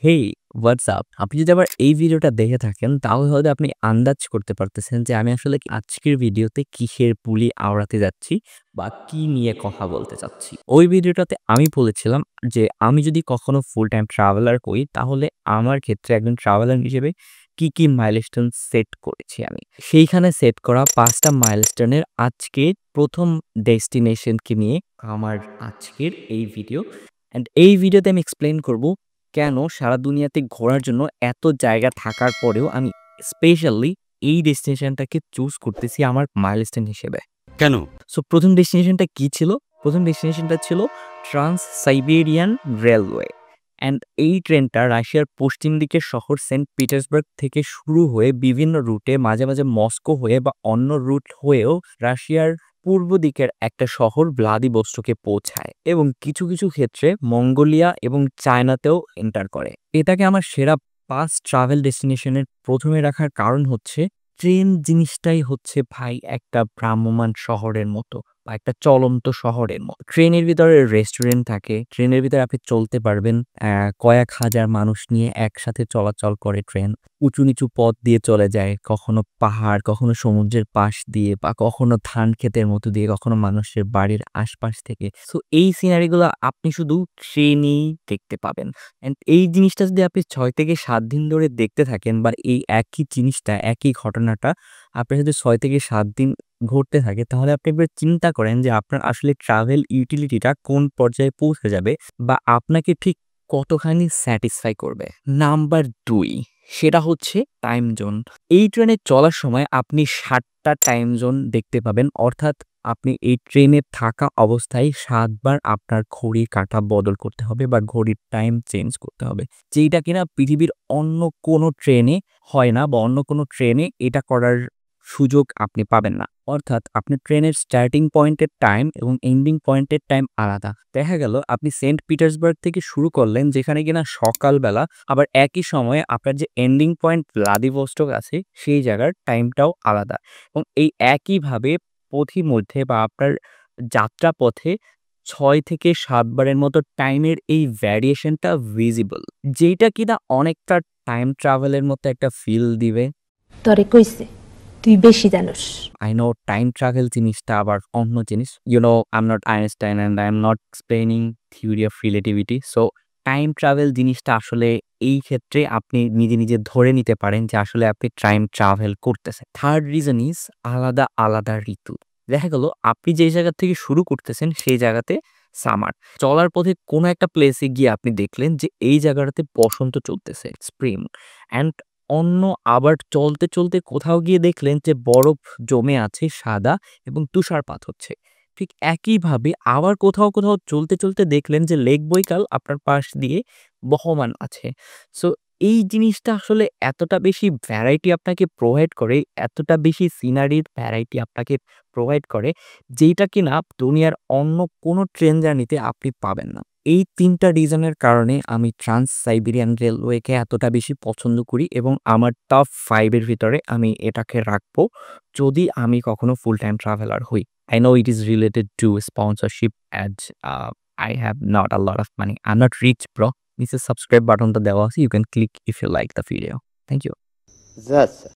হেই, what's up? আপনি যদি আবার এই ভিডিওটা দেখে থাকেন তাহলে হয়তো আপনি আন্দাজ করতে পারতেছেন যে আমি আসলে আজকের ভিডিওতে কিসের বুলি আওড়াতে যাচ্ছি বা কি নিয়ে কথা বলতে চাচ্ছি। ওই ভিডিওটাতে আমি বলেছিলাম যে আমি যদি কখনো ফুল টাইম ট্রাভেলার হই তাহলে আমার ক্ষেত্রে একজন ট্রাভেলার হিসেবে কি মাইলস্টোন সেট করেছি আমি। সেইখানে সেট করা ৫ টা মাইলস্টোনের আজকে ১ম ডেস্টিনেশনকে নিয়ে আমার আজকের এই ভিডিও। অ্যান্ড এই ভিডিওতে আমি এক্সপ্লেইন করব কেন সারা দুনিয়াতে ঘোরার জন্য এত জায়গা থাকার পরেও আমি স্পেশালি এই ডেস্টিনেশনটাকে চুজ করতেছি আমার মাইলস্টোন হিসেবে। কেন? সো ১ম ডেস্টিনেশনটা কি ছিল? ১ম ডেস্টিনেশনটা ছিল ট্রান্স সাইবেরিয়ান রেলওয়ে। অ্যান্ড এই ট্রেনটা রাশিয়ার পশ্চিম দিকের শহর সেন্ট পিটার্সবার্গ থেকে শুরু হয়ে বিভিন্ন রুটে মাঝে মস্কো হয়ে বা অন্য রুট হয়েও রাশিয়ার পূর্ব দিকের একটা শহর ভ্লাদিভস্টোকে পৌঁছায় এবং কিছু ক্ষেত্রে মঙ্গোলিয়া এবং চায়নাতেও এন্টার করে। এটাকে আমার সেরা ৫ ট্রাভেল ডেস্টিনেশনের ১ম এ রাখার কারণ হচ্ছে ট্রেন জিনিসটাই হচ্ছে ভাই একটা ভ্রাম্যমান শহরের মতো বা একটা চলন্ত শহরের মতো। ট্রেনের ভিতরে রেস্টুরেন্ট থাকে, ট্রেনের ভিতরে আপনি চলতে পারবেন। কয়েক হাজার মানুষ নিয়ে একসাথে চলাচল করে ট্রেন। উঁচু-নিচু পথ দিয়ে চলে যায়। কখনো পাহাড়, কখনো সমুদ্রের পাশ দিয়ে বা কখনো ধান ক্ষেতের মতো দিয়ে, কখনো মানুষের বাড়ির আশপাশ থেকে। সো এই সিনারিগুলো আপনি শুধু ট্রেনেই দেখতে পাবেন। অ্যান্ড এই জিনিসটা যদি আপনি ৬ থেকে ৭ দিন ধরে দেখতে থাকেন বা এই একই জিনিসটা, একই ঘটনাটা আপনার যদি ৬ থেকে ৭ দিন ঘটতে থাকে তাহলে আপনি একবার চিন্তা করেন যে আপনার আসলে ট্রাভেল ইউটিলিটিটা কোন পর্যায়ে পৌঁছে যাবে বা আপনাকে ঠিক কতখানি স্যাটিসফাই করবে। নাম্বার ২ সেটা হচ্ছে টাইম জোন। এই ট্রেনে চলার সময় আপনি ৭ টা টাইম জোন দেখতে পাবেন। অর্থাৎ আপনি এই ট্রেনে থাকা অবস্থায় ৭ বার আপনার ঘড়ির কাঁটা বদল করতে হবে বা ঘড়ির টাইম চেঞ্জ করতে হবে। যেইটা কিনা পৃথিবীর অন্য কোনো ট্রেনে হয় না বা অন্য কোনো ট্রেনে এটা করার সুযোগ আপনি পাবেন না। অর্থাৎ আপনার ট্রেনের স্টার্টিং পয়েন্টের টাইম এবং এন্ডিং পয়েন্টের টাইম আলাদা। দেখা গেল আপনি সেন্ট পিটার্সবার্গ থেকে শুরু করলেন যেখানে কিনা সকালবেলা, আবার একই সময়ে আপনার যে এন্ডিং পয়েন্ট ভ্লাদিভস্টক আছে সেই জায়গার টাইমটাও আলাদা। এবং এই একইভাবে পথিমধ্যে বা আপনার যাত্রাপথে ৬ থেকে ৭ বারের মতো টাইমের এই ভ্যারিয়েশনটা ভিজিবল। যেইটা কিনা অনেকটা টাইম ট্রাভেলের মতো একটা ফিল দিবে। তরে কইছে তুই বেশি জানোস। I know time travel জিনিসটা আবার অন্য জিনিস। You know, I'm not Einstein and I'm not explaining theory of relativity. So, time travel জিনিসটা আসলে এই ক্ষেত্রে আপনি নিজে ধরে নিতে পারেন যে আসলে আপনি টাইম ট্রাভেল করতেছেন। থার্ড রিজন ইজ আলাদা ঋতু। দেখা গেল আপনি যেই জায়গা থেকে শুরু করতেছেন সেই জায়গাতে সামার। চলার পথে কোনো একটা প্লেসে গিয়ে আপনি দেখলেন যে এই জায়গাটাতে বসন্ত চলতেছে, স্প্রিং। অ্যান্ড অন্য আবার চলতে কোথাও গিয়ে দেখলেন যে বরফ জমে আছে সাদা এবং তুষারপাত হচ্ছে। ঠিক একইভাবে আবার কোথাও চলতে দেখলেন যে লেক বৈকাল আপনার পাশ দিয়ে বহমান আছে। সো এই জিনিসটা আসলে এতটা বেশি ভ্যারাইটি আপনাকে প্রোভাইড করে, এতটা বেশি সিনারির ভ্যারাইটি আপনাকে প্রোভাইড করে, যেইটা কিনা দুনিয়ার অন্য কোনো ট্রেন জার্নিতে আপনি পাবেন না। এই ৩ টা রিজনের কারণে আমি ট্রান্স সাইবেরিয়ান রেলওয়েকে এতটা বেশি পছন্দ করি এবং আমার টপ ৫ এর ভিতরে আমি এটাকে রাখবো যদি আমি কখনো ফুল টাইম ট্রাভেলার হই। I know it is related to sponsorship ads. I have not a lot of money. I'm not rich, bro. নিচে সাবস্ক্রাইব বাটনটা দেওয়া আছে। You can click if you like the video. Thank you. যাচ্ছে।